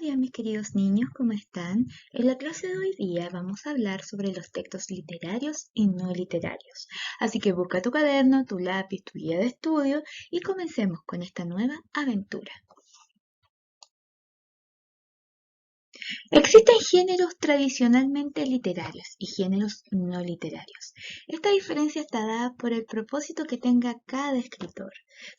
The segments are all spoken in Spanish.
días, mis queridos niños, ¿cómo están? En la clase de hoy día vamos a hablar sobre los textos literarios y no literarios. Así que busca tu cuaderno, tu lápiz, tu guía de estudio y comencemos con esta nueva aventura. Existen géneros tradicionalmente literarios y géneros no literarios. Esta diferencia está dada por el propósito que tenga cada escritor.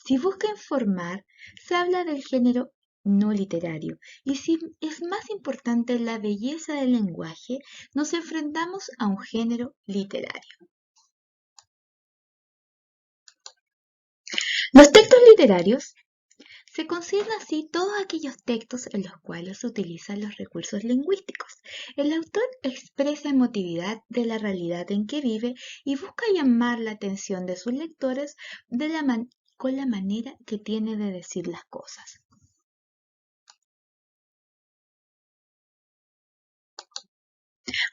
Si busca informar, se habla del género no literario, y si es más importante la belleza del lenguaje, nos enfrentamos a un género literario. Los textos literarios se consideran así todos aquellos textos en los cuales se utilizan los recursos lingüísticos. El autor expresa emotividad de la realidad en que vive y busca llamar la atención de sus lectores con la manera que tiene de decir las cosas.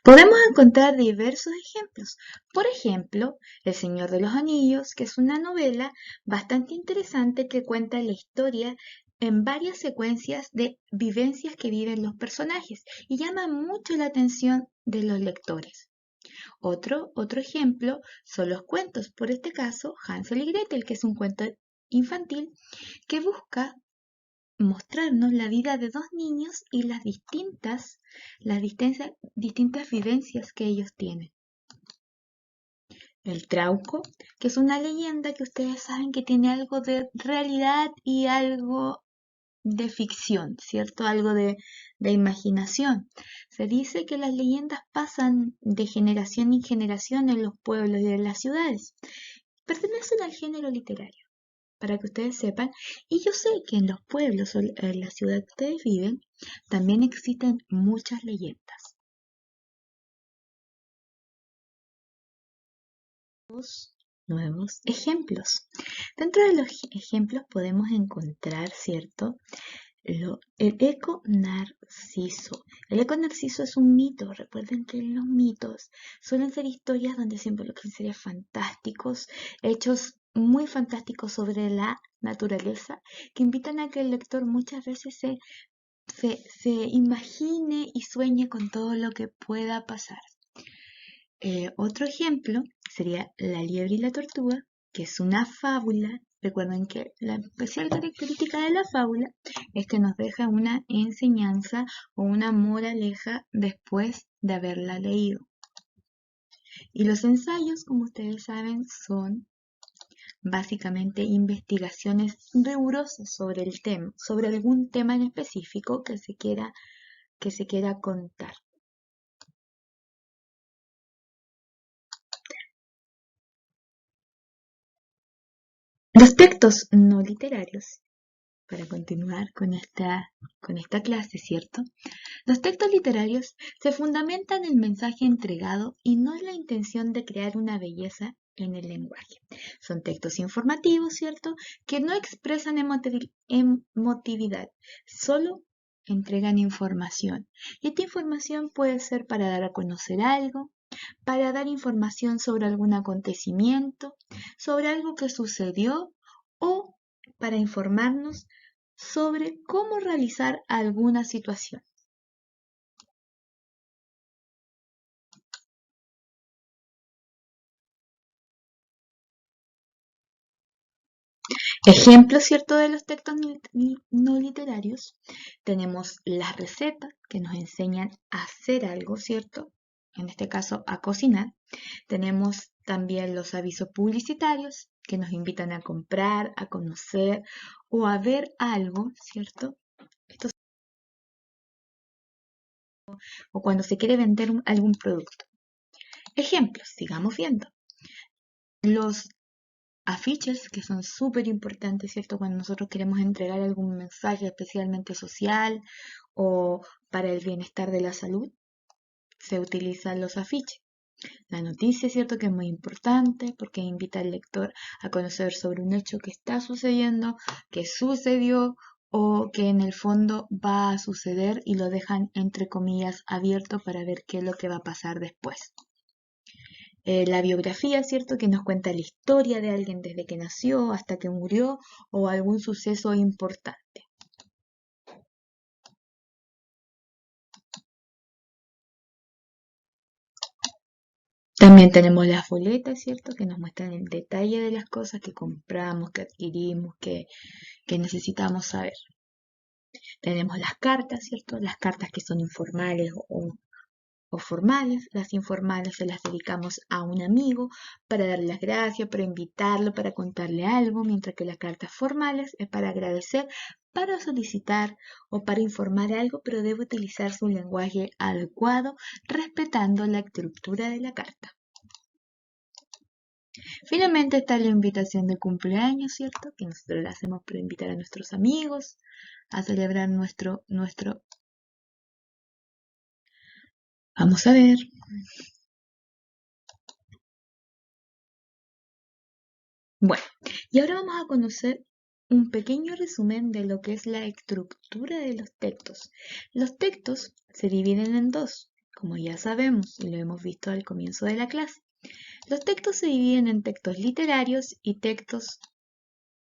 Podemos encontrar diversos ejemplos. Por ejemplo, El Señor de los Anillos, que es una novela bastante interesante que cuenta la historia en varias secuencias de vivencias que viven los personajes y llama mucho la atención de los lectores. Otro ejemplo son los cuentos, por este caso Hansel y Gretel, que es un cuento infantil que busca mostrarnos la vida de dos niños y las distintas vivencias que ellos tienen. El Trauco, que es una leyenda que ustedes saben que tiene algo de realidad y algo de ficción, ¿cierto? Algo de imaginación. Se dice que las leyendas pasan de generación en generación en los pueblos y en las ciudades. Pertenecen al género literario, para que ustedes sepan. Y yo sé que en los pueblos o en la ciudad que ustedes viven, también existen muchas leyendas. Nuevos ejemplos. Dentro de los ejemplos podemos encontrar, ¿cierto? El eco narciso. El eco narciso es un mito. Recuerden que los mitos suelen ser historias donde se involucran seres fantásticos, hechos muy fantásticos sobre la naturaleza, que invitan a que el lector muchas veces se imagine y sueñe con todo lo que pueda pasar. Otro ejemplo sería La liebre y la tortuga, que es una fábula. Recuerden que la especial característica de la fábula es que nos deja una enseñanza o una moraleja después de haberla leído. Y los ensayos, como ustedes saben, son básicamente investigaciones rigurosas sobre el tema, sobre algún tema en específico que se quiera contar. Los textos no literarios, para continuar con esta clase, ¿cierto? Los textos literarios se fundamentan en el mensaje entregado y no en la intención de crear una belleza en el lenguaje. Son textos informativos, ¿cierto? Que no expresan emotividad, solo entregan información. Y esta información puede ser para dar a conocer algo, para dar información sobre algún acontecimiento, sobre algo que sucedió o para informarnos sobre cómo realizar alguna situación. Ejemplos, ¿cierto?, de los textos no literarios. Tenemos las recetas que nos enseñan a hacer algo, ¿cierto? En este caso, a cocinar. Tenemos también los avisos publicitarios que nos invitan a comprar, a conocer o a ver algo, ¿cierto? O cuando se quiere vender algún producto. Ejemplos, sigamos viendo. Los afiches, que son súper importantes, ¿cierto? Cuando nosotros queremos entregar algún mensaje especialmente social o para el bienestar de la salud, se utilizan los afiches. La noticia, ¿cierto? Que es muy importante porque invita al lector a conocer sobre un hecho que está sucediendo, que sucedió o que en el fondo va a suceder y lo dejan entre comillas abierto para ver qué es lo que va a pasar después. La biografía, ¿cierto? Que nos cuenta la historia de alguien desde que nació hasta que murió o algún suceso importante. También tenemos las boletas, ¿cierto? Que nos muestran el detalle de las cosas que compramos, que adquirimos, que necesitamos saber. Tenemos las cartas, ¿cierto? Las cartas que son informales o formales. Las informales se las dedicamos a un amigo para darle las gracias, para invitarlo, para contarle algo, mientras que las cartas formales es para agradecer, para solicitar o para informar algo, pero debe utilizarse un lenguaje adecuado, respetando la estructura de la carta. Finalmente está la invitación de cumpleaños, ¿cierto? Que nosotros la hacemos para invitar a nuestros amigos a celebrar nuestro. Vamos a ver. Bueno, y ahora vamos a conocer un pequeño resumen de lo que es la estructura de los textos. Los textos se dividen en dos, como ya sabemos y lo hemos visto al comienzo de la clase. Los textos se dividen en textos literarios y textos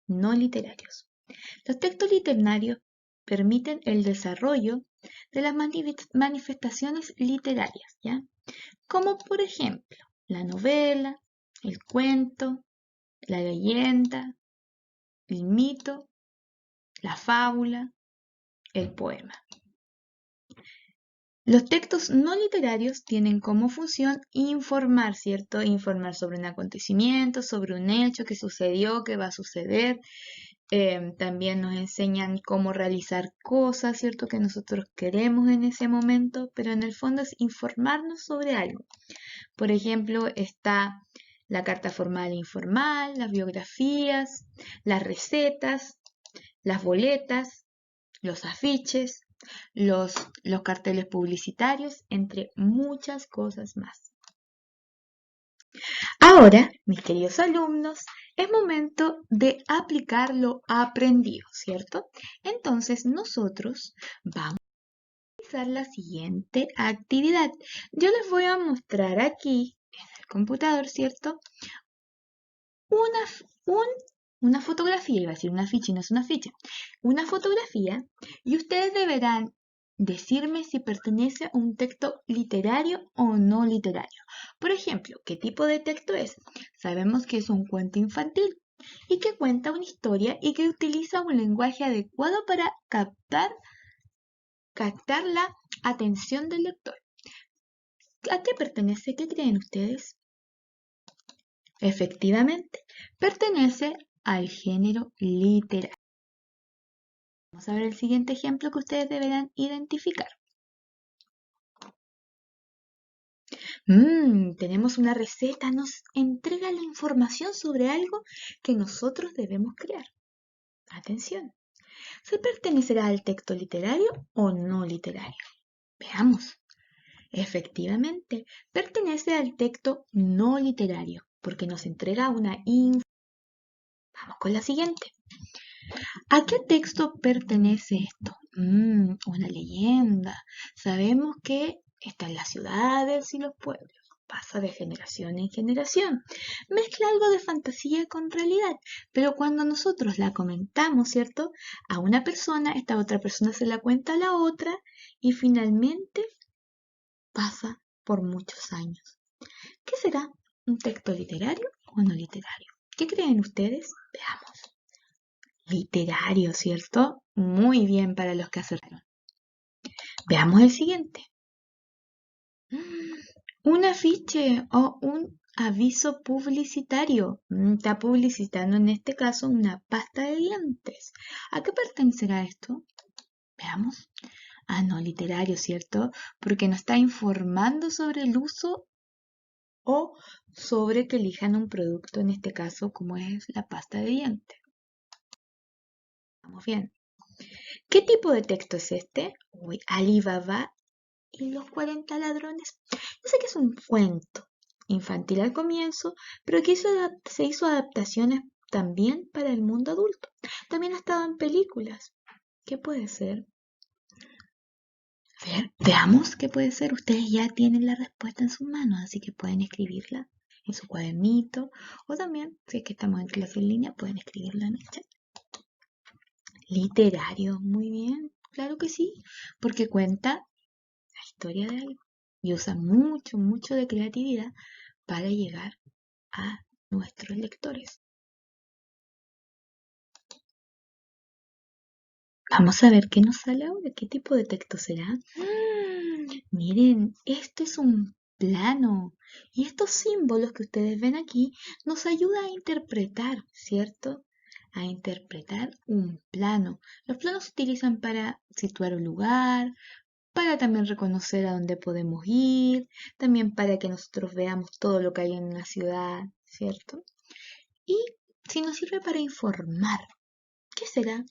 no literarios. Los textos literarios permiten el desarrollo de las manifestaciones literarias, ¿ya? Como por ejemplo, la novela, el cuento, la leyenda, el mito, la fábula, el poema. Los textos no literarios tienen como función informar, ¿cierto? Informar sobre un acontecimiento, sobre un hecho que sucedió, que va a suceder. También nos enseñan cómo realizar cosas, ¿cierto? Que nosotros queremos en ese momento, pero en el fondo es informarnos sobre algo. Por ejemplo, está la carta formal e informal, las biografías, las recetas, las boletas, los afiches, los carteles publicitarios, entre muchas cosas más. Ahora, mis queridos alumnos, es momento de aplicar lo aprendido, ¿cierto? Entonces, nosotros vamos a realizar la siguiente actividad. Yo les voy a mostrar aquí en el computador, ¿cierto? Una fotografía, iba a decir una ficha y no es una ficha, una fotografía, y ustedes deberán decirme si pertenece a un texto literario o no literario. Por ejemplo, ¿qué tipo de texto es? Sabemos que es un cuento infantil y que cuenta una historia y que utiliza un lenguaje adecuado para captar la atención del lector. ¿A qué pertenece? ¿Qué creen ustedes? Efectivamente, pertenece al género literario. Vamos a ver el siguiente ejemplo que ustedes deberán identificar. Tenemos una receta, nos entrega la información sobre algo que nosotros debemos crear. Atención, ¿se pertenecerá al texto literario o no literario? Veamos. Efectivamente, pertenece al texto no literario, porque nos entrega una información. Vamos con la siguiente. ¿A qué texto pertenece esto? Una leyenda. Sabemos que está en las ciudades y los pueblos. Pasa de generación en generación. Mezcla algo de fantasía con realidad. Pero cuando nosotros la comentamos, ¿cierto? A una persona, esta otra persona se la cuenta a la otra y finalmente pasa por muchos años. ¿Qué será? ¿Un texto literario o no literario? ¿Qué creen ustedes? Veamos. Literario, ¿cierto? Muy bien para los que acertaron. Veamos el siguiente. Un afiche o un aviso publicitario. Está publicitando en este caso una pasta de dientes. ¿A qué pertenecerá esto? Veamos. No literario, ¿cierto? Porque nos está informando sobre el uso o sobre que elijan un producto, en este caso, como es la pasta de dientes. Vamos bien. ¿Qué tipo de texto es este? Alibaba y los 40 ladrones. Yo sé que es un cuento infantil al comienzo, pero que se hizo adaptaciones también para el mundo adulto. También ha estado en películas. ¿Qué puede ser? A ver, veamos qué puede ser. Ustedes ya tienen la respuesta en sus manos, así que pueden escribirla en su cuadernito o también, si es que estamos en clase en línea, pueden escribirla en el chat. Literario, muy bien, claro que sí, porque cuenta la historia de algo y usa mucho de creatividad para llegar a nuestros lectores. Vamos a ver qué nos sale ahora, qué tipo de texto será. Miren, este es un plano y estos símbolos que ustedes ven aquí nos ayudan a interpretar, ¿cierto? A interpretar un plano. Los planos se utilizan para situar un lugar, para también reconocer a dónde podemos ir, también para que nosotros veamos todo lo que hay en una ciudad, ¿cierto? Y si nos sirve para informar, ¿qué será?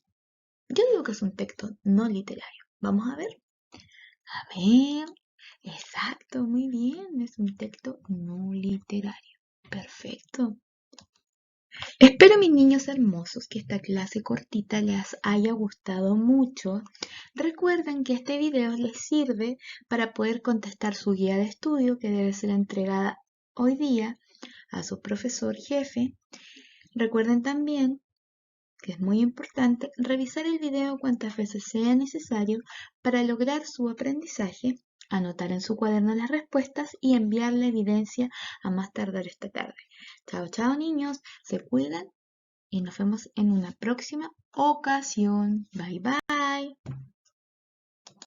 Yo digo que es un texto no literario. Vamos a ver. A ver. Exacto, muy bien. Es un texto no literario. Perfecto. Espero, mis niños hermosos, que esta clase cortita les haya gustado mucho. Recuerden que este video les sirve para poder contestar su guía de estudio que debe ser entregada hoy día a su profesor jefe. Recuerden también que es muy importante revisar el video cuantas veces sea necesario para lograr su aprendizaje, anotar en su cuaderno las respuestas y enviar la evidencia a más tardar esta tarde. Chao, chao niños, se cuidan y nos vemos en una próxima ocasión. Bye, bye.